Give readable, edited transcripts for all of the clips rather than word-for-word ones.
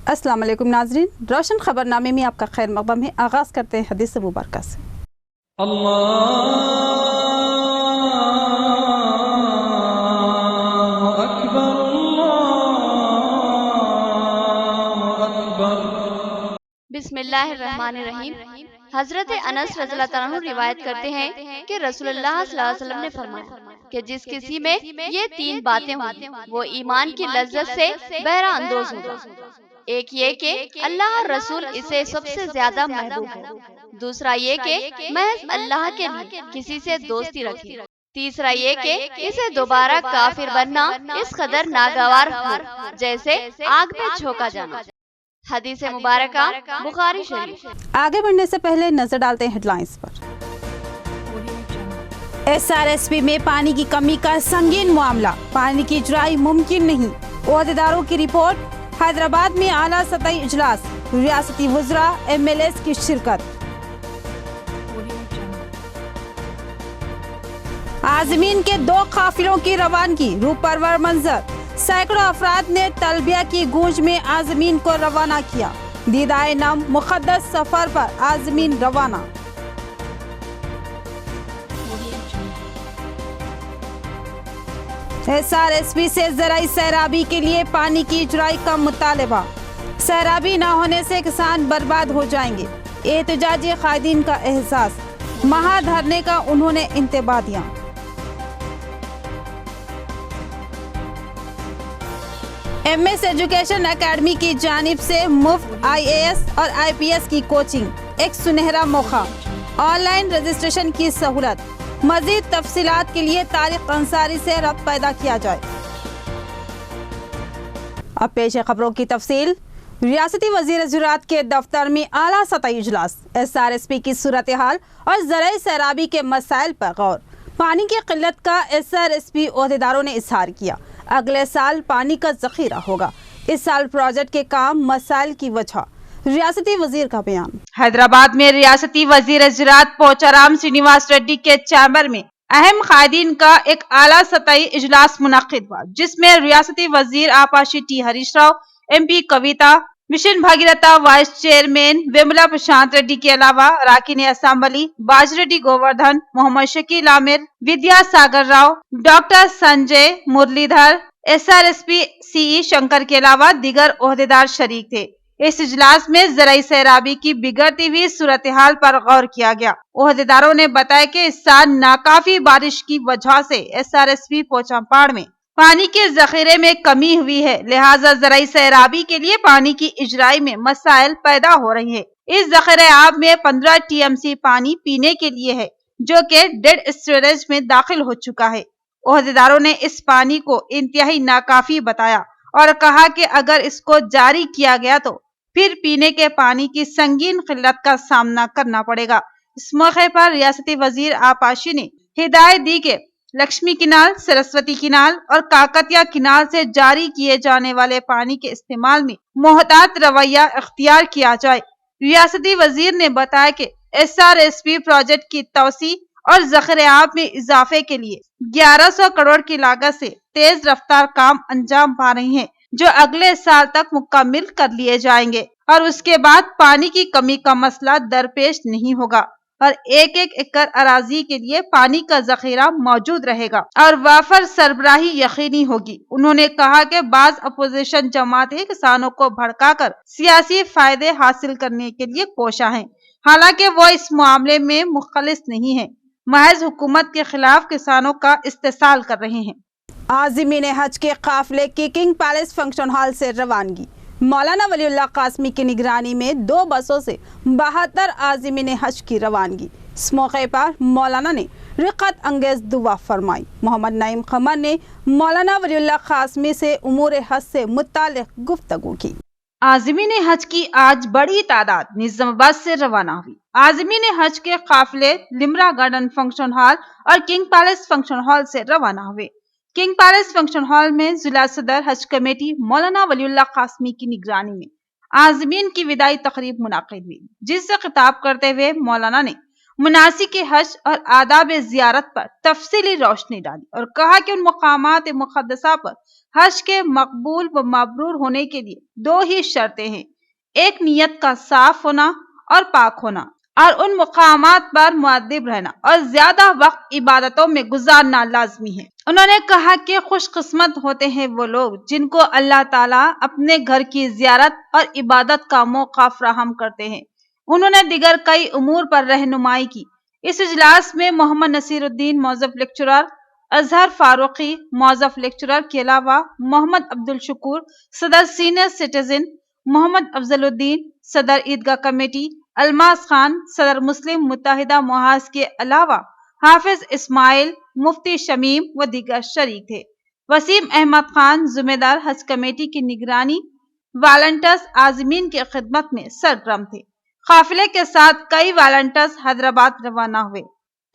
अस्सलाम वालेकुम नाजरीन, रोशन खबरनामे में आपका खैर मक़दम है। आगाज़ करते हैं हदीस मुबारक से। बिस्मिल्लाहिर्रहमानिर्रहीम। हजरत अनस रज़ियल्लाहु अन्हु रिवायत करते हैं कि रसूलुल्लाह सल्लल्लाहु अलैहि वसल्लम ने फरमाया कि जिस किसी में ये तीन बातें होंगी वो ईमान की लज्जत से बहरा अंदोज होगा। एक ये कि अल्लाह और रसूल इसे सबसे ज्यादा महबूब है। दूसरा ये कि महज अल्लाह के लिए किसी से दोस्ती रखे। तीसरा ये कि इसे दोबारा काफिर बनना इस कदर नागवार हो जैसे आग में झोंका जाना। हदीस मुबारका बुखारी शरीफ। आगे बढ़ने से पहले नजर डालते हैं हेडलाइंस पर। SRSP में पानी की कमी का संगीन मामला, पानी की इजराई मुमकिन नहीं। ओहदेदारों की रिपोर्ट। हैदराबाद में आला सतही इजलास, रियासती वज़रा MLAs की शिरकत। आज़मीन के 2 काफिलों की रवानगी, रूपरवर मंजर। सैकड़ों अफराद ने तलबिया की गूंज में आज़मीन को रवाना किया। दीदाए नम मुक़द्दस सफर पर आज़मीन रवाना। SRSP से ज़राई सैराबी के लिए पानी की इजराई का मुतालबा। सैराबी न होने से किसान बर्बाद हो जाएंगे, एहतजाजी कायदीन का एहसास। महाधरने का उन्होंने इंतबाह दिया। MS एजुकेशन एकेडमी की जानिब से मुफ्त IAS और IPS की कोचिंग, एक सुनहरा मौका। ऑनलाइन रजिस्ट्रेशन की सहूलत। मजीद तफसीलात के लिए तारिक अंसारी से रब्त पैदा किया जाए। अब पेश है खबरों की तफसील। रियासती वज़ीर ज़राअत के दफ्तर में आला सतही इजलास, SRSP की सूरत हाल और ज़राई सैराबी के मसाइल पर गौर। पानी की किल्लत का SRSP ओहदेदारों ने इजहार किया। अगले साल पानी का ज़ख़ीरा होगा। इस साल प्रोजेक्ट के काम मसाइल की वजह। रियासती वजीर का बयान। हैदराबाद में रियासती वजीर ज़राअत पोचाराम श्रीनिवास रेड्डी के चैम्बर में अहम कायदीन का एक आला सतही इजलास मुनक्किद हुआ, जिसमें रियासती वजीर आपाशी T Harish Rao, MP Kavitha, mission Bhagiratha vice chairman Vimala Prashanth Reddy के अलावा राकिन assembly Bajireddy Govardhan, Mohammed Shakeel Aamir, Vidya Sagar Rao, doctor Sanjay Muralidhar, SRSP CE Shankar के अलावा दीगर ओहदेदार शरीक थे। इस इजलास में ज़राई सैराबी की बिगड़ती हुई सूरत हाल पर गौर किया गया। ओहदेदारों ने बताया कि इस साल नाकाफी बारिश की वजह से SRSP पोचापाड़ में पानी के जखीरे में कमी हुई है, लिहाजा ज़राई सैराबी के लिए पानी की इजराई में मसाइल पैदा हो रही है। इस जखीरे आब में 15 TMC पानी पीने के लिए है, जो कि डेड स्टोरेज में दाखिल हो चुका है। ओहदेदारों ने इस पानी को इंतहाई नाकाफी बताया और कहा कि अगर इसको जारी किया गया तो फिर पीने के पानी की संगीन किल्लत का सामना करना पड़ेगा। इस मौके पर रियासती वजीर आपाशी ने हिदायत दी कि लक्ष्मी किनाल, सरस्वती किनाल और काकतिया किनाल से जारी किए जाने वाले पानी के इस्तेमाल में मोहतात रवैया इख्तियार किया जाए। रियासती वजीर ने बताया कि SRSP प्रोजेक्ट की तोसी और ज़ख़ीरे आब में इजाफे के लिए 1100 करोड़ की लागत से तेज रफ्तार काम अंजाम पा रही हैं, जो अगले साल तक मुकम्मल कर लिए जाएंगे और उसके बाद पानी की कमी का मसला दरपेश नहीं होगा और एक एकड़ अराजी के लिए पानी का जखीरा मौजूद रहेगा और वाफर सरबराही यकीनी होगी। उन्होंने कहा कि बाज अपोजिशन जमातें किसानों को भड़काकर सियासी फायदे हासिल करने के लिए कोशा हैं, हालांकि वो इस मामले में मुखलिस नहीं है, महज हुकूमत के खिलाफ किसानों का इस्तेसाल कर रहे हैं। आज़मीन हज के काफिले की किंग पैलेस फंक्शन हॉल से रवानगी। मौलाना वलीउल्लाह कासमी की निगरानी में 2 बसों से 72 आज़मीन हज की रवानगी। इस मौके पर मौलाना ने रिक़त अंगेज दुआ फरमाई। मोहम्मद नईम क़मर ने मौलाना वलीउल्लाह कासमी से उमूर हज से मुताल्लिक़ गुफ्तगू की। आज़मीन हज की आज बड़ी तादाद निज़ामाबाद से रवाना हुई। आज़मीन हज के काफिले लिमरा गार्डन फंक्शन हॉल और किंग पैलेस फंक्शन हॉल से रवाना हुए। किंग पैलेस फंक्शन हॉल में जिला सदर हज कमेटी मौलाना वलीउल्लाह कासमी की निगरानी में आज़मीन की विदाई तकरीब मुनाकिद हुई, जिससे खिताब करते हुए मौलाना ने مناسک حج اور آداب زیارت پر تفصیلی روشنی ڈالی اور کہا کہ ان مقامات مقدسہ پر حج کے مقبول و مبرور ہونے کے لیے دو ہی شرطیں ہیں، ایک نیت کا صاف ہونا اور پاک ہونا، اور ان مقامات پر مؤدب رہنا اور زیادہ وقت عبادتوں میں گزارنا لازمی ہے۔ انہوں نے کہا کہ خوش قسمت ہوتے ہیں وہ لوگ جن کو اللہ تعالیٰ اپنے گھر کی زیارت اور عبادت کا موقع فراہم کرتے ہیں۔ انہوں نے دیگر کئی امور پر رہنمائی کی۔ اس اجلاس میں محمد نصیر الدین موظف لیکچرر، اظہر فاروقی موظف لیکچرر کے علاوہ محمد عبدالشکور صدر سینئر سٹیزن، محمد افضل الدین صدر عیدگاہ کمیٹی، الماس خان صدر مسلم متحدہ محاذ کے علاوہ حافظ اسماعیل، مفتی شمیم و دیگر شریک تھے۔ وسیم احمد خان ذمہ دار حج کمیٹی کی نگرانی والنٹرز عازمین کی خدمت میں سرگرم تھے۔ قافلے کے ساتھ کئی والنٹرز حیدرآباد روانہ ہوئے۔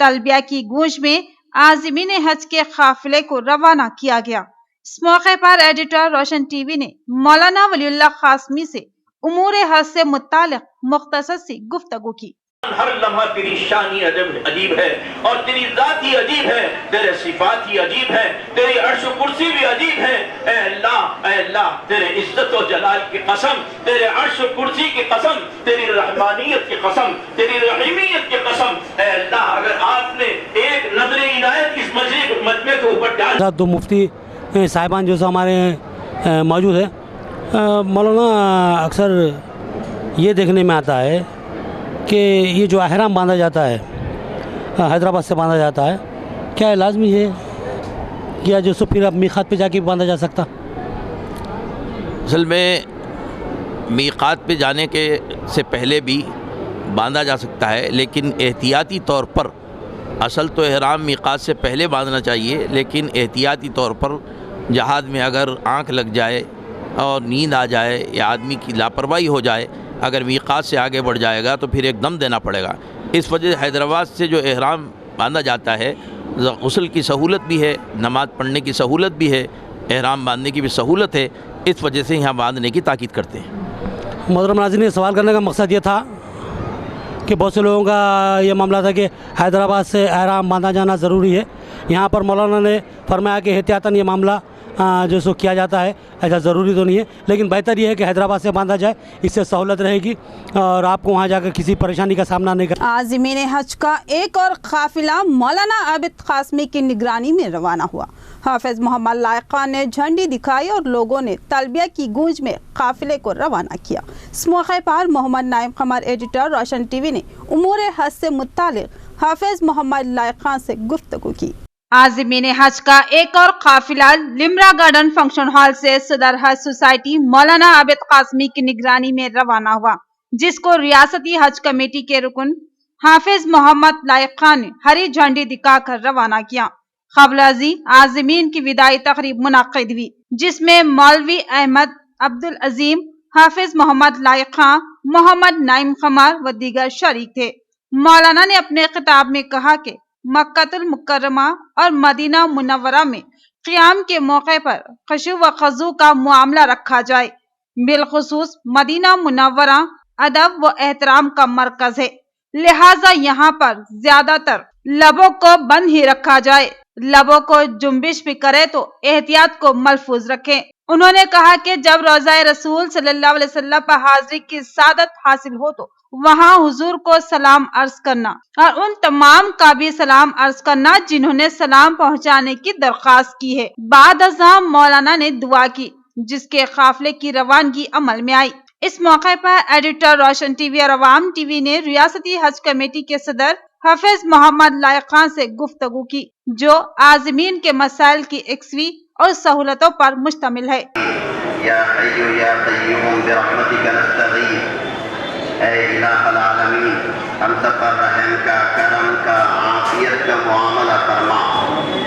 تلبیہ کی گونج میں عازمین حج کے قافلے کو روانہ کیا گیا۔ اس موقع پر ایڈیٹر روشن ٹی وی نے مولانا ولی اللہ قاسمی سے امور حج سے متعلق مختصر سی گفتگو کی۔ ہر لمحہ تیری شانی عجیب ہے اور تیری ذات ہی عجیب ہے، تیرے صفات ہی عجیب ہے، تیری عرش و کرسی بھی عجیب ہے۔ اے اللہ تیرے عزت و جلال کی قسم، تیرے عرش و کرسی کی قسم، تیری رحمانیت کی قسم، تیری رحیمیت کی قسم، اے اللہ اگر آپ نے ایک نظر عنایت اس مجمع کے اوپر ڈال۔ دو مفتی صاحبان جو ہمارے موجود ہیں، مولانا اکثر یہ دیکھنے میں آتا ہے کہ یہ جو احرام باندھا جاتا ہے حیدرآباد سے باندھا جاتا ہے، کیا یہ لازمی ہے کیا جو سو پھر اب میقات پہ جا کے باندھا جا سکتا؟ اصل میں میقات پہ جانے کے سے پہلے بھی باندھا جا سکتا ہے، لیکن احتیاطی طور پر اصل تو احرام میقات سے پہلے باندھنا چاہیے، لیکن احتیاطی طور پر جہاد میں اگر آنکھ لگ جائے اور نیند آ جائے یا آدمی کی لاپرواہی ہو جائے، اگر میقات سے آگے بڑھ جائے گا تو پھر ایک دم دینا پڑے گا۔ اس وجہ سے حیدرآباد سے جو احرام باندھا جاتا ہے، غسل کی سہولت بھی ہے، نماز پڑھنے کی سہولت بھی ہے، احرام باندھنے کی بھی سہولت ہے، اس وجہ سے یہاں باندھنے کی تاکید کرتے ہیں۔ محترم ناظرین، سوال کرنے کا مقصد یہ تھا کہ بہت سے لوگوں کا یہ معاملہ تھا کہ حیدرآباد سے احرام باندھا جانا ضروری ہے۔ یہاں پر مولانا نے فرمایا کہ احتیاطاً یہ معاملہ جو سو کیا جاتا ہے، ایسا ضروری تو نہیں ہے، لیکن بہتر یہ ہے کہ حیدرآباد سے باندھا جائے، اس سے سہولت رہے گی اور آپ کو وہاں جا کر کسی پریشانی کا سامنا نہیں کرنا۔ عازمین حج کا ایک اور قافلہ مولانا عابد قاسمی کی نگرانی میں روانہ ہوا۔ حافظ محمد لائق خان نے جھنڈی دکھائی اور لوگوں نے تلبیہ کی گونج میں قافلے کو روانہ کیا۔ اس موقع پر محمد نائم قمر ایڈیٹر روشن ٹی وی نے امور حج سے متعلق حافظ محمد لائق خان سے گفتگو کی۔ عازمین حج کا ایک اور قافلہ لمرا گارڈن فنکشن ہال سے صدر حج سوسائٹی مولانا عابد قاسمی کی نگرانی میں روانہ ہوا، جس کو ریاستی حج کمیٹی کے رکن حافظ محمد لائق خان نے ہری جھنڈی دکھا کر روانہ کیا۔ قبل ازیں عازمین کی وداعی تقریب منعقد ہوئی، جس میں مولوی احمد عبدالعظیم، حافظ محمد لائق خان، محمد نائم قمر و دیگر شریک تھے۔ مولانا نے اپنے خطاب میں کہا کہ مکہ المکرمہ اور مدینہ منورہ میں قیام کے موقع پر خشوع و خضوع کا معاملہ رکھا جائے۔ بالخصوص مدینہ منورہ ادب و احترام کا مرکز ہے، لہٰذا یہاں پر زیادہ تر لبوں کو بند ہی رکھا جائے، لبوں کو جنبش بھی کرے تو احتیاط کو ملفوظ رکھیں۔ انہوں نے کہا کہ جب روضہ رسول صلی اللہ علیہ وسلم پر حاضری کی سعادت حاصل ہو تو وہاں حضور کو سلام عرض کرنا اور ان تمام کا بھی سلام عرض کرنا جنہوں نے سلام پہنچانے کی درخواست کی ہے۔ بعد ازاں مولانا نے دعا کی، جس کے قافلے کی روانگی عمل میں آئی۔ اس موقع پر ایڈیٹر روشن ٹی وی اور عوام ٹی وی نے ریاستی حج کمیٹی کے صدر حافظ محمد لائق خان سے گفتگو کی، جو عازمین کے مسائل کی یکسوئی اور سہولتوں پر مشتمل ہے۔ یا حی یا قیوم برحمتک نستغیث، اے الہ العالمین ہم سب پر رحم کا، کرم کا، عافیت کا معاملہ فرما۔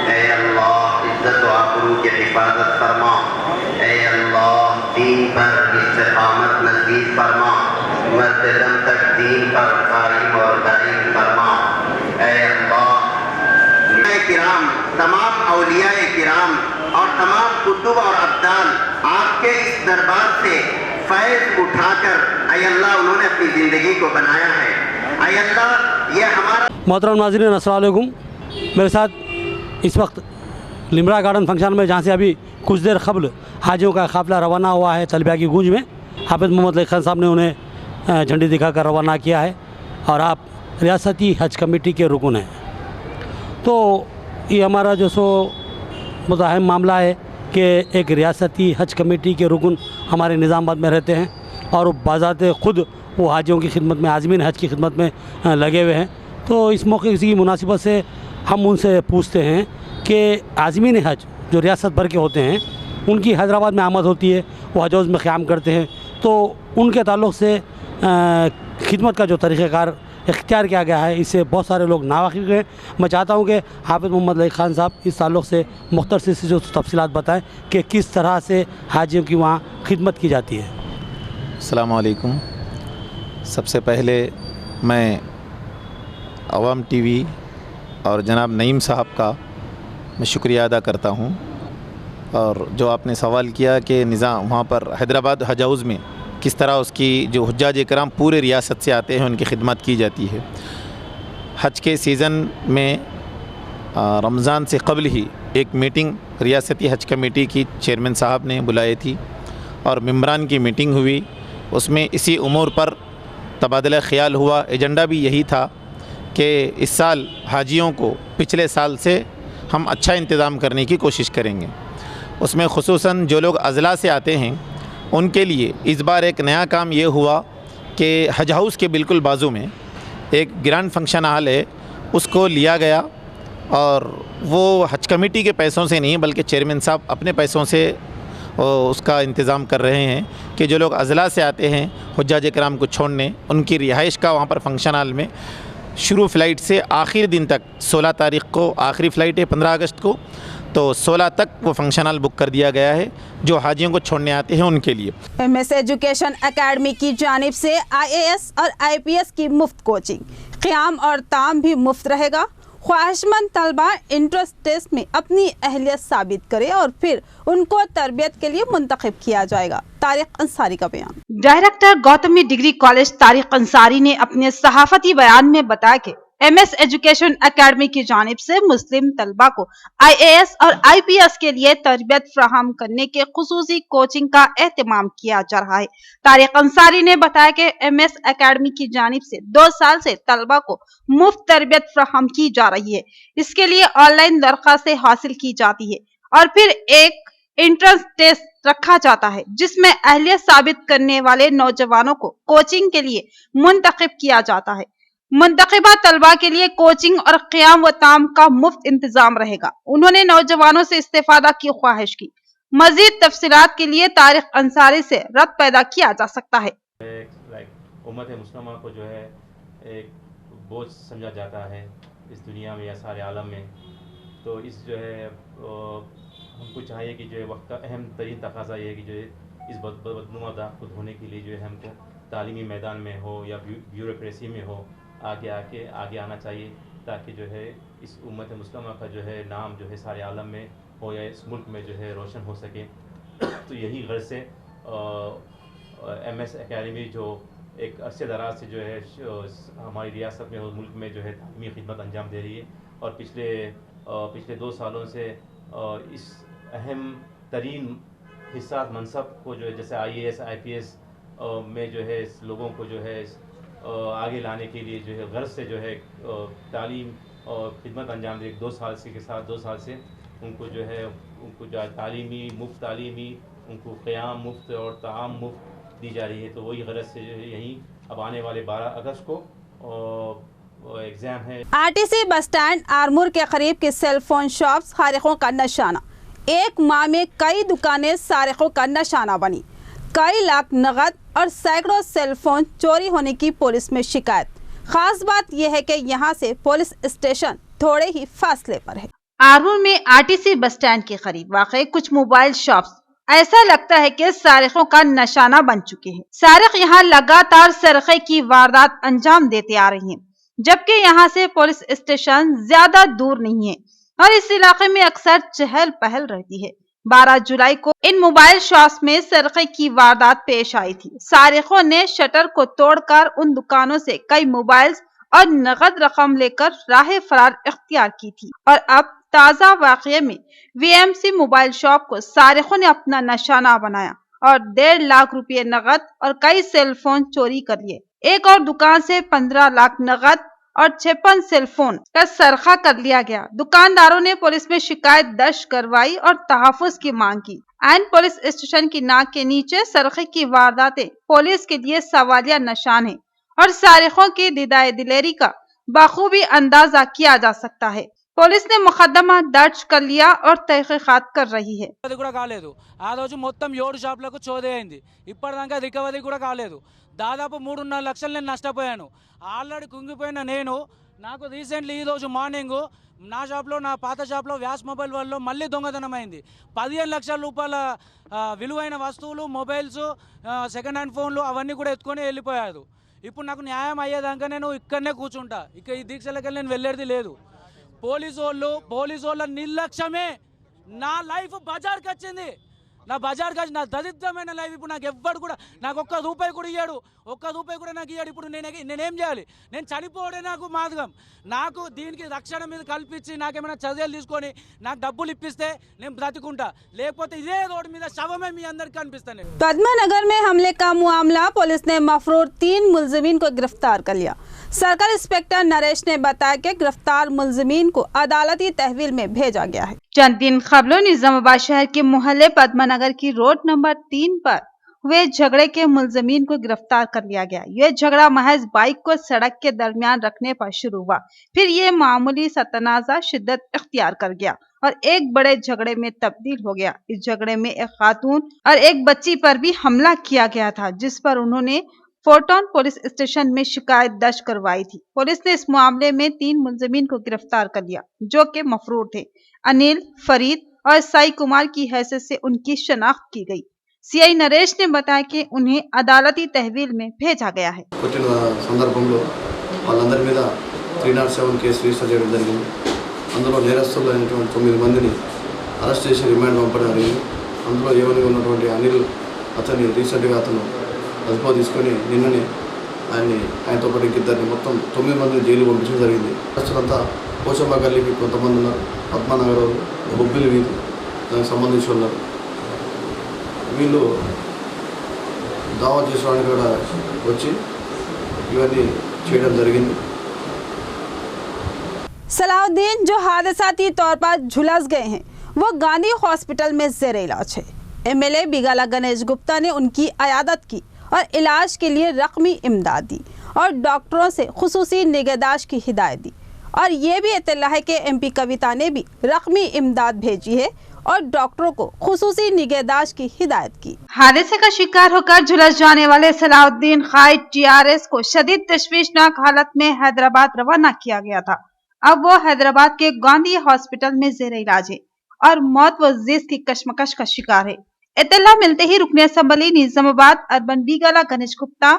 اے اللہ عزت و آبرو کی حفاظت فرما۔ اے اللہ دین پر استقامت نصیب فرما، مرد دم تک دین پر قائم اور دائم فرما۔ اے اللہ کرام، تمام اولیاء کرام اور تمام کتب اور ابدال آپ کے اس دربار سے فیض اٹھا کر اے اللہ انہوں نے اپنی زندگی کو بنایا ہے۔ اے اللہ ये हमारा मोहतरम नाज़रीन अस्सलाम वालेकुम। मेरे साथ इस वक्त लिमरा गार्डन फंक्शन में, जहाँ से अभी कुछ देर कबल हाजियों का काफ़िला रवाना हुआ है तलबिया की गूंज में, हाफिज़ मोहम्मद लई खान साहब ने उन्हें झंडी दिखाकर रवाना किया है और आप रियासती हज कमेटी के रुकन हैं। तो ये हमारा जो सो बहुत अहम मामला है कि एक रियासती हज कमेटी के रुकन हमारे निज़ामाबाद में रहते हैं और बाज़ाते ख़ुद वो हाजियों की खिदमत में, आज़मीन हज की खिदमत में लगे हुए हैं। तो इस मौके की मुनासिबत से हम उनसे पूछते हैं कि आज़मीन हज जो रियासत भर के होते हैं, उनकी हैदराबाद में आमद होती है, वो हज हाउस में क़याम करते हैं, तो उनके ताल्लुक़ से खिदमत का जो तरीक़ाकार इख्तियार किया गया है, इससे बहुत सारे लोग नावाकिफ़ हैं। मैं चाहता हूँ कि हाफिज़ मोहम्मद लई खान साहब इस ताल्लुक़ से मुख्तसर से जो तफसीलात बताएँ कि किस तरह से हाजियों की वहाँ खिदमत की जाती है। अस्सलाम वालेकुम। सबसे पहले मैं अवाम टीवी और जनाब नईम साहब का मैं शुक्रिया अदा करता हूँ। और जो आपने सवाल किया कि निज़ाम वहाँ पर हैदराबाद हज हाउस में किस तरह उसकी जो हुज्जाज इकराम पूरे रियासत से आते हैं उनकी खिदमत की जाती है। हज के सीज़न में रमज़ान से क़बल ही एक मीटिंग रियासती हज कमेटी की चेयरमैन साहब ने बुलाई थी और मेंबरान की मीटिंग हुई। उसमें इसी उमूर पर तबादला ख़याल हुआ। एजेंडा भी यही था कि इस साल हाजियों को पिछले साल से हम अच्छा इंतज़ाम करने की कोशिश करेंगे। उसमें ख़ुसूसन जो लोग अज़ला से आते हैं उनके लिए इस बार एक नया काम ये हुआ कि हज हाउस के बिल्कुल बाजू में एक ग्रैंड फंक्शन हॉल है, उसको लिया गया और वो हज कमेटी के पैसों से नहीं बल्कि चेयरमैन साहब अपने पैसों से उसका इंतज़ाम कर रहे हैं कि जो लोग अज़ला से आते हैं हुज्जाज इकराम को छोड़ने, उनकी रिहाइश का वहाँ पर फंक्शन हॉल में शुरू फ़्लाइट से आखिर दिन तक 16 तारीख़ को आखिरी फ़्लाइट है 15 अगस्त को, तो 16 तक वो फंक्शन हॉल बुक कर दिया गया है जो हाजियों को छोड़ने आते हैं उनके लिए। MS एजुकेशन एकेडमी की जानिब से IAS और IPS की मुफ्त कोचिंग, क़याम और ताम भी मुफ्त रहेगा। ख्वाहिशमंद तलबा इंट्रेंस टेस्ट में अपनी अहलियत साबित करे और फिर उनको तरबियत के लिए मुंतखब किया जाएगा। तारिक अंसारी का बयान। Director Gautami degree college Tariq Ansari ने अपने सहाफती बयान में बताया कि MS एजुकेशन एकेडमी की जानिब से मुस्लिम तलबा को IAS और IPS के लिए तरबियत फराहम करने के खुसूसी कोचिंग का एहतमाम किया जा रहा है। तारिक अंसारी ने बताया कि MS एकेडमी की जानिब से 2 साल से तलबा को मुफ्त तरबियत फराहम की जा रही है। इसके लिए ऑनलाइन दरखास्तें हासिल की जाती है और फिर एक एंट्रेंस टेस्ट रखा जाता है जिसमें अहलियत साबित करने वाले नौजवानों को कोचिंग के लिए मुंतखब किया जाता है। मुंतखबा तलबा के लिए कोचिंग और क़याम व ताम का मुफ्त इंतजाम रहेगा। उन्होंने नौजवानों से इस्तेफादा की ख्वाहिश की। मजीद तफसीलात के लिए तारिक अंसारी से रब्त पैदा किया जा सकता है। उम्मत मुस्लिमा को जो है एक बोझ समझा जाता है इस दुनिया में या सारे आलम में, तो इस जो है हमको चाहिए कि जो है वक्त का अहम तरीन तकाजा ये है कि जो है इस बदनुमा दाग को धोने के लिए जो है हमको तालीमी मैदान में हो या ब्यूरोक्रेसी में हो आगे आना चाहिए, ताकि जो है इस उम्मत मुस्लिमा का जो है नाम जो है सारे आलम में हो या इस मुल्क में जो है रोशन हो सके। तो यही गर्ज से MS एकेडमी जो एक अरसे दराज से जो है हमारी रियासत में और मुल्क में जो है तालीमी खिदमत अंजाम दे रही है और पिछले 2 सालों से इस अहम तरीन हिस्सा मनसब को जो है जैसे IAS IPS में जो है लोगों को जो है आगे लाने के लिए जो है गर्ज से जो है तालीम और खिदमत अंजाम दे 2 साल से के साथ 2 साल से उनको जो है उनको जो तालीमी मुफ्त तालीमी उनको क़याम मुफ्त और ताम मुफ्त दी जा रही है। तो वही गर्ज से जो है यहीं अब आने वाले 12 अगस्त को एग्ज़ाम है। RTC बस स्टैंड आरमूर के करीब की सेल फोन शॉप्स सारिकों का निशाना। एक माह में कई दुकानें सारिकों का निशाना बनी। कई लाख नगद और सैकड़ों सेल फोन चोरी होने की पुलिस में शिकायत। खास बात यह है कि यहाँ से पुलिस स्टेशन थोड़े ही फासले पर है। आरमूर में RTC बस स्टैंड के करीब वाक़ई कुछ मोबाइल शॉप्स ऐसा लगता है कि सारिकों का निशाना बन चुके हैं। सारिक यहाँ लगातार सरक़े की वारदात अंजाम देते आ रही हैं, जबकि यहाँ से पुलिस स्टेशन ज्यादा दूर नहीं है और इस इलाके में अक्सर चहल पहल रहती है। 12 जुलाई को इन मोबाइल शॉप्स में सरक़े की वारदात पेश आई थी। सारिकों ने शटर को तोड़कर उन दुकानों से कई मोबाइल्स और नगद रकम लेकर राह फरार इख्तियार की थी। और अब ताज़ा वाक़ये में वीएमसी मोबाइल शॉप को सारिकों ने अपना निशाना बनाया और 1.5 लाख रुपए नगद और कई सेल फोन चोरी कर लिए। एक और दुकान से 15 लाख नगद और 56 सेल फोन का सरखा कर लिया गया। दुकानदारों ने पुलिस में शिकायत दर्ज करवाई और तहफ़्फ़ुज़ की मांग की। एन पुलिस स्टेशन की नाक के नीचे सरखे की वारदातें पुलिस के लिए सवालिया निशान है और सारिकों की दिदाए दिलेरी का बखूबी अंदाजा किया जा सकता है। पुलिस ने मुकदमा दर्ज कर लिया और तहकीकात कर रही है। ఆ రోజు మొత్తం 7 షాపులకు చోరీ అయింది. ఇప్పటిదాకా రికవరీ కూడా కాలేదు. దాదాపు 3.5 లక్షలు నేను నష్టపోయాను. ఆల్రెడీ కుంగిపోయిన నేను నాకు రీసెంట్లీ ఈ రోజు మార్నింగ్ నా షాప్లో నా పాత షాప్లో వ్యాస్ మొబైల్ వల్ల మళ్ళీ దొంగతనం అయింది. 15 లక్షల రూపాయల విలువైన వస్తువులు, మొబైల్స్, సెకండ్ హ్యాండ్ ఫోన్లు అవన్నీ కూడా ఎత్తుకొని వెళ్ళిపోయారు. ఇప్పుడు నాకు న్యాయం అయ్యేదాకా నేను ఇక్కడనే కూర్చుంటా. ఇక ఈ దీక్షలకి నేను వెళ్ళేది లేదు. పోలీసు వాళ్ళ నిర్లక్ష్యమే నా లైఫ్ బజార్కి వచ్చింది. నా బజార్కి వచ్చి నా దరిద్రమైన లైఫ్ ఇప్పుడు నాకు ఎవ్వడు కూడా నాకు ఒక్క రూపాయి కూడా ఇయ్యాడు. నాకు ఇయ్యాడు. ఇప్పుడు నేనేం చేయాలి? నేను చనిపోవడే నాకు మార్గం. నాకు దీనికి రక్షణ మీద కల్పించి నాకేమైనా చర్యలు తీసుకొని నాకు డబ్బులు ఇప్పిస్తే నేను బ్రతికుంటా. లేకపోతే ఇదే రోడ్డు మీద శవమే మీ అందరికి కనిపిస్తాను. पद्मानगर में हमले का मामला पुलिस ने मफरूर 3 मुलजिमीन को गिरफ्तार कर लिया। सर्कल इंस्पेक्टर नरेश ने बताया कि गिरफ्तार मुलजिमीन को अदालती तहवील में भेजा गया है। चंद दिन कबल निजामाबाद शहर के मोहल्ले पद्मानगर की रोड नंबर 3 पर हुए झगड़े के मुलजिमीन को गिरफ्तार कर लिया गया। यह झगड़ा महज बाइक को सड़क के दरमियान रखने पर शुरू हुआ, फिर ये मामूली सा तनाज़ा शिद्दत इख्तियार कर गया और एक बड़े झगड़े में तब्दील हो गया। इस झगड़े में एक खातून और एक बच्ची पर भी हमला किया गया था, जिस पर उन्होंने फोर्टन पुलिस स्टेशन में शिकायत दर्ज करवाई थी। पुलिस ने इस मामले में 3 मुलजिमीन को गिरफ्तार कर लिया, जो कि मफरूर थे। अनिल, फरीद और साई कुमार की हैसियत से उनकी शनाख्त की गई। सीआई नरेश ने बताया कि उन्हें अदालती तहवील में भेजा गया है। సందర్భంలో వాళ్ళందరి మీద 307 కేసు రిజిస్టర్ చేయడం జరిగింది. అందులో నేరస్తులైనటువంటి 9 మందిని అరెస్ట్ చేసి రిమాండ్ పంపడం జరిగింది. అందులో ఏవని ఉన్నటువంటి అనిల్ అతన్ని రీసెంట్గా అతను అదుపులో తీసుకొని నిన్ననే ఆయనతో పాటు ఇంకిద్దరిని మొత్తం 9 మందిని జైలు పంపించడం జరిగింది. అరెస్టులంతా పోచమ్మ గల్లీకి కొంతమంది ఉన్నారు, పద్మానగర్ వాళ్ళు, బొబ్బిలి వీధి దానికి సంబంధించి ఉన్నారు. వీళ్ళు దావా చేసుకోవడానికి కూడా వచ్చి ఇవన్నీ చేయడం జరిగింది. सलाउद्दीन जो हादसाती तौर पर झुलस गए हैं वो गांधी हॉस्पिटल में ज़ेर इलाज है। एमएलए बिगाला गणेश गुप्ता ने उनकी अयादत की और इलाज के लिए रकमी इमदाद दी और डॉक्टरों से खुसूसी निगहदाश्त की हिदायत दी। और ये भी इत्तला है कि एमपी कविता ने भी रकमी इमदाद भेजी है और डॉक्टरों को खुसूसी निगहदाश्त की हिदायत की। हादसे का शिकार होकर झुलस जाने वाले सलाउद्दीन कायद टीआरएस को शदीद तशवीशनाक हालत में हैदराबाद रवाना किया गया था। अब वो हैदराबाद के गांधी हॉस्पिटल में ज़ेर इलाज है और मौत व जिस की कशमकश का शिकार है। इत्तला मिलते ही रुकने assembly Nizamabad urban Bigala Ganesh Gupta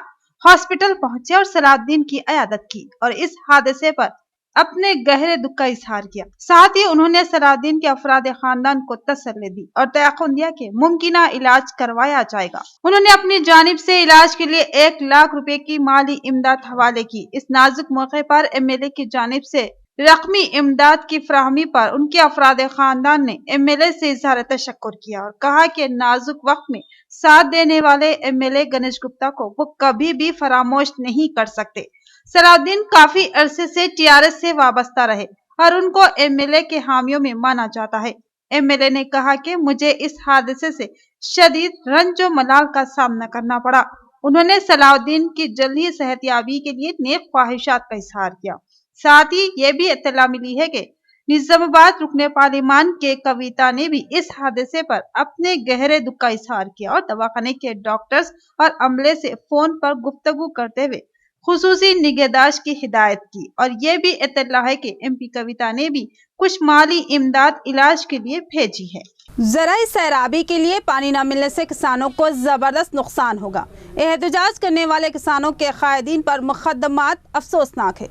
hospital पहुंचे और सलाउद्दीन की अयादत की और इस हादसे पर अपने गहरे दुख का इजहार किया। साथ ही उन्होंने सलाउद्दीन के अफराद खानदान को तसल्ली दी और तयक़ुन दिया कि मुमकिना इलाज करवाया जाएगा। उन्होंने अपनी जानिब से इलाज के लिए 1 लाख रुपए की माली इमदाद हवाले की। इस नाजुक मौके पर एमएलए की जानिब से रकमी इमदाद की फराहमी पर उनके अफराद खानदान ने एमएलए से इजहार तशक्कुर किया और कहा कि नाजुक वक्त में साथ देने वाले एमएलए गणेश गुप्ता को वो कभी भी फरामोश नहीं कर सकते। सलाउद्दीन काफी अरसे से टीआरएस से वाबस्ता रहे और उनको एमएलए के हामियों में माना जाता है। एमएलए ने कहा कि मुझे इस हादसे से शदीद रंज व मलाल का सामना करना पड़ा। उन्होंने सलाउद्दीन की जल्दी सेहतयाबी के लिए नेक ख्वाहिशात का इजहार किया। साथ ही ये भी इत्तला मिली है कि निजामाबाद रुकने पार्लिमान के कविता ने भी इस हादसे पर अपने गहरे दुख का इजहार किया और दवाखाने के डॉक्टर्स और अमले से फोन पर गुफ्तगू करते हुए खुसूसी निगहदाश्त की हिदायत की। और ये भी इत्तला है कि एमपी कविता ने भी कुछ माली इमदाद इलाज के लिए भेजी है। ज़राई सैराबी के लिए पानी न मिलने से किसानों को जबरदस्त नुकसान होगा। एहतजाज करने वाले किसानों के कायदीन पर मुकदमात अफसोसनाक है।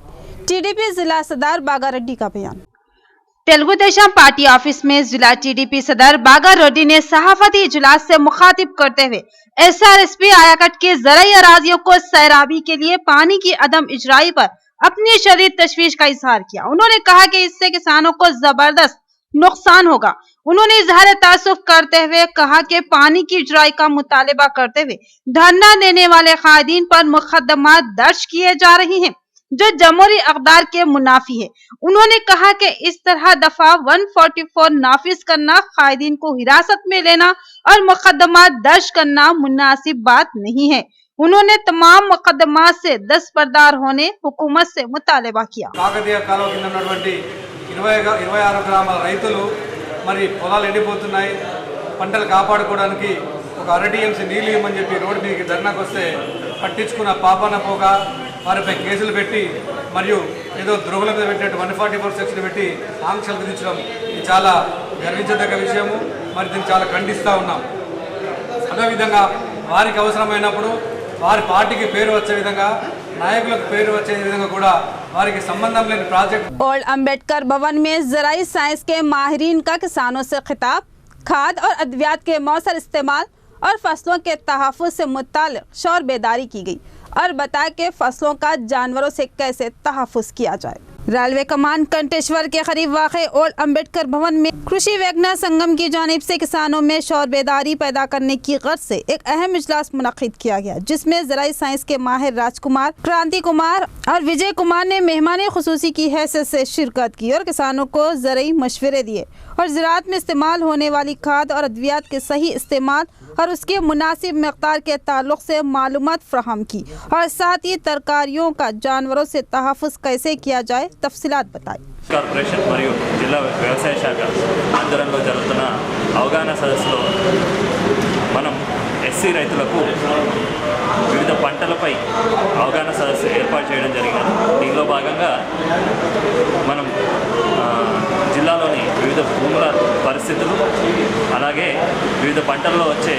टीडीपी जिला सदर बागा रेड्डी का बयान। तेलुगु देशम पार्टी ऑफिस में जिला टीडीपी सदर बागा रेड्डी ने सहाफती इजलास से मुखातिब करते हुए एसआरएसपी आयाकट के ज़राई अराजियों को सैराबी के लिए पानी की अदम इजराई पर अपनी शदीद तशवीश का इजहार किया। उन्होंने कहा कि इससे किसानों को जबरदस्त नुकसान होगा। उन्होंने इजहार तासुफ करते हुए कहा कि पानी की इजराई का मुतालबा करते हुए धरना देने वाले कायदीन पर मुकदमा दर्ज किए जा रहे हैं जो जमहूरी अक़दार के मुनाफी है। उन्होंने कहा कि इस तरह दफा 144 नाफिज करना, कायदीन को हिरासत में लेना और मुकदमा दर्ज करना मुनासिब बात नहीं है। उन्होंने तमाम मुकदमा से दस्तबरदार होने हुकूमत से मुतालबा किया। కాకతీయ కాలువ కింద ఉన్నటువంటి 26 గ్రామాల రైతులు మరి పొలాలు ఎండిపోతున్నాయి, పంటలు కాపాడుకోవడానికి ఒక అరటీఎంసీ నీళ్ళు ఇవ్వమని చెప్పి రోడ్డు మీదకి ధర్నాకు వస్తే పట్టించుకున్న పాపాన పోక వారిపై కేసులు పెట్టి మరియు ఏదో ద్రోహుల మీద పెట్టినట్టు 144 సెక్షన్ పెట్టి ఆంక్షలు విధించడం ఇది చాలా గర్వించదగ్గ విషయము. మరి దీన్ని చాలా ఖండిస్తూ ఉన్నాం. అదేవిధంగా వారికి అవసరమైనప్పుడు వారి పార్టీకి పేరు వచ్చే విధంగా, नायकुలకు పేరు వచ్చే విధంగా కూడా వారికి సంబంధం లేని ప్రాజెక్ట్। ओल्ड अम्बेडकर भवन में ज़राई साइंस के माहिरीन का किसानों से खिताब, खाद और अद्वियात के मौसर इस्तेमाल और फसलों के तहफ़्फ़ुज़ से मुताल्लिक़ शौर बेदारी की गई और बताया कि फसलों का जानवरों से कैसे तहफ़्फ़ुज़ किया जाए। रेलवे कमान कंटेश्वर के करीब वाक़े ओल्ड अम्बेडकर भवन में कृषि वैज्ञान संगम की जानिब से किसानों में शौर बेदारी पैदा करने की गर्ज से एक अहम इजलास मुनक़िद किया गया, जिसमें ज़राई साइंस के माहिर राजकुमार, क्रांति कुमार और विजय कुमार ने मेहमान खुसूसी की हैसियत से शिरकत की और किसानों को ज़राई मशवरे दिए और ज़राअत में इस्तेमाल होने वाली खाद और अद्वियात के सही इस्तेमाल और उसके मुनासिब मक़दार के ताल्लुक़ से मालूमात फ़राहम की और साथ ही तरकारियों का जानवरों से तहफ़्फ़ुज़ कैसे किया जाए तफसीलात बताई। కార్పొరేషన్ మరియు జిల్లా వ్యవసాయ శాఖ ఆధ్వర్యంలో జరుగుతున్న అవగాహన సదస్సులో మనం ఎస్సీ రైతులకు వివిధ పంటలపై అవగాహన సదస్సు ఏర్పాటు చేయడం జరిగింది। దీనిలో భాగంగా మనం జిల్లాలోని వివిధ భూముల పరిస్థితులు అలాగే వివిధ పంటల్లో వచ్చే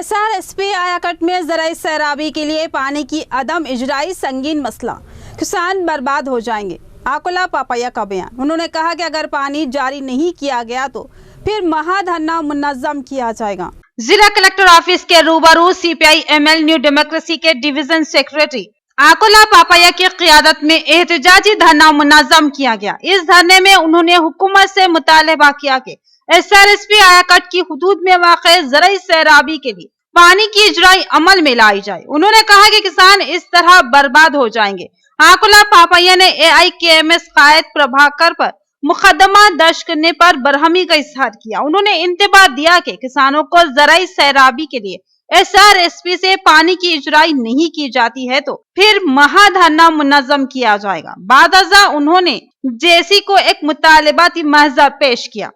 SRSP आयाकट में ज़राई सैराबी के लिए पानी की अदम इजराई संगीन मसला, किसान बर्बाद हो जाएंगे। आकुला पापैया का बयान। उन्होंने कहा कि अगर पानी जारी नहीं किया गया तो फिर महाधरना मुनज़्ज़म किया जाएगा। जिला कलेक्टर ऑफिस के रूबरू CPI ML न्यू डेमोक्रेसी के डिवीजन सेक्रेटरी आकुला पापैया की क़ियादत में एहतजाजी धरना मुनज़्ज़म किया गया। इस धरने में उन्होंने हुकूमत से मुतालबा किया कि SRSP आयाकट की हुदूद में वाक़े ज़राई सैराबी के लिए पानी की इजराई अमल में लाई जाए। उन्होंने कहा कि किसान इस तरह बर्बाद हो जाएंगे। आकुला पापैया ने AIKMS कायद प्रभाकर पर मुकदमा दर्ज करने पर बरहमी का इजहार किया। उन्होंने इंतबाह दिया कि किसानों को ज़राई सैराबी के लिए SRSP से पानी की इजराई नहीं की जाती है तो फिर महाधरना मुनज़्ज़म किया जाएगा। बादअज़ा उन्होंने जेसी को एक मुतालिबाती महज़र पेश किया।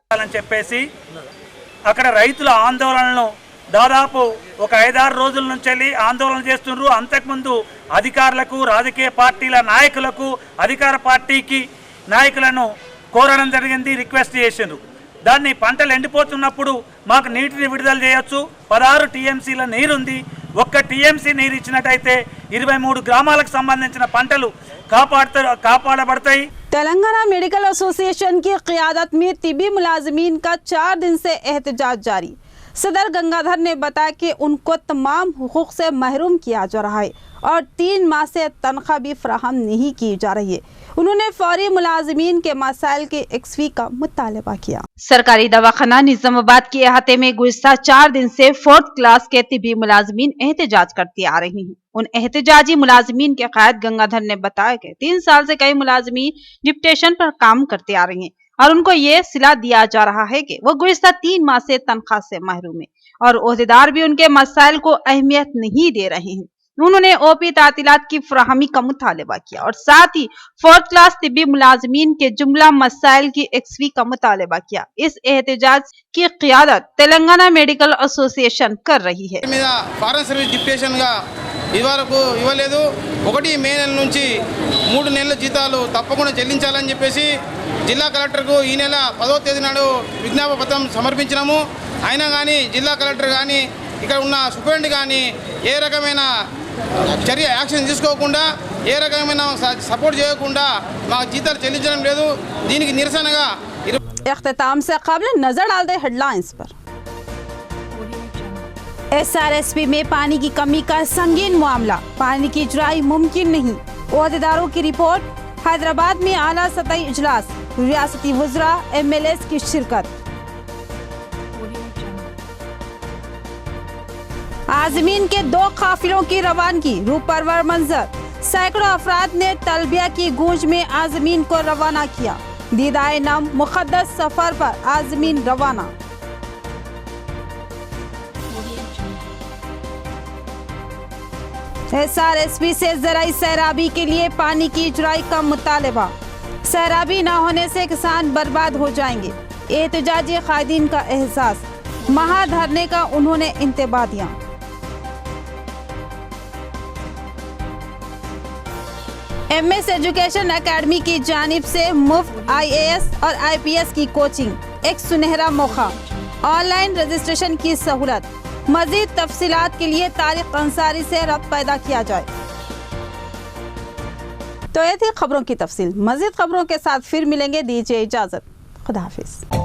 అక్కడ రైతుల ఆందోళనను దాదాపు ఒక 5-6 రోజుల నుంచి ఆందోళన చేస్తున్నారు। అంతకుముందు అధికారులకు, రాజకీయ పార్టీల నాయకులకు, అధికార పార్టీకి నాయకులను కోరడం జరిగింది, రిక్వెస్ట్ చేశారు। దాన్ని పంటలు ఎండిపోతున్నప్పుడు మాకు నీటిని విడుదల చేయొచ్చు, 16 TMCల నీరు ఉంది, ఒక్క TMC నీరు ఇచ్చినట్టయితే 23 గ్రామాలకు సంబంధించిన పంటలు కాపాడబడతాయి। तेलंगाना मेडिकल एसोसिएशन की क़ियादत में तिबी मुलाजमीन का 4 दिन से एहतजाज जारी। सदर गंगाधर ने बताया कि उनको तमाम हुकूक से महरूम किया जा रहा है और 3 माह से तनख्वाह भी फराहम नहीं की जा रही है। उन्होंने फौरी मुलाजमीन के मसाइल के एक्सवी का मुतालबा किया। सरकारी दवाखाना निजामाबाद के अहाते में गुज़िश्ता 4 दिन से 4th क्लास के तिबी मुलाजमीन एहतजाज करते आ रही हैं। उन एहतजाजी मुलाजमीन के कायद गंगाधर ने बताया कि 3 साल से कई मुलाजमीन डिप्टेशन पर काम करते आ रही हैं और उनको ये सिला दिया जा रहा है कि वो गुज़िश्ता 3 माह से तनख्वाह से महरूम है और ओहदेदार भी उनके मसाइल को अहमियत नहीं दे रहे हैं। उन्होंने OP तातीलात की फराहमी का मुतालबा किया और साथ ही 4th क्लास तिब्बी मुलाजमीन के जुमला मसाइल की एक्सवी का मुतालबा किया। इस एहतजाज की क़ियादत तेलंगाना मेडिकल एसोसिएशन कर रही है। ఫారెన్ సర్వీస్ డిప్యుటేషన్గా ఇదివరకు ఇవ్వలేదు, 1 మే నెల నుంచి 3 నెలల జీతాలు తప్పకుండా చెల్లించాలని చెప్పేసి జిల్లా కలెక్టర్కు ఈ నెల 10వ తేదీ నాడు విజ్ఞాపన పత్రం సమర్పించినాము। అయినా కానీ జిల్లా కలెక్టర్ కానీ ఇక్కడ ఉన్న సూపరింటెండెంట్ కానీ ఏ రకమైన చర్య యాక్షన్ తీసుకోకుండా, ఏ రకమైన సపోర్ట్ చేయకుండా మాకు జీతాలు చెల్లించడం లేదు। దీనికి నిరసనగా इख्तिताम से क़ब्ल नजर डाल दे हेडलाइंस पर। SRSP में पानी की कमी का संगीन मामला, पानी की इजराई मुमकिन नहीं। ओहदेदारों की रिपोर्ट। हैदराबाद में आला सतही इजलास, रियासती वज़रा MLAs की शिरकत। आज़मीन के 2 काफिलों की रवानगी, रूह परवर मंजर। सैकड़ों अफराद ने तलबिया की गूंज में आज़मीन को रवाना किया। दीदाए नम मुक़द्दस सफर पर आज़मीन रवाना। SRSP से ज़राई सैराबी के लिए पानी की इजराई का मुतालबा। सैराबी न होने से किसान बर्बाद हो जाएंगे। एहतजाजी कायदीन का एहसास, महाधरने का उन्होंने इंतबाह दिया। MS एजुकेशन एकेडमी की जानिब से मुफ्त IAS और IPS की कोचिंग, एक सुनहरा मौका। ऑनलाइन रजिस्ट्रेशन की सहूलत। मजीद तफसीलात के लिए तारिक अंसारी से रब्त पैदा किया जाए। तो ये थी खबरों की तफसील। मजीद खबरों के साथ फिर मिलेंगे। दीजिए इजाजत। खुदा हाफिज।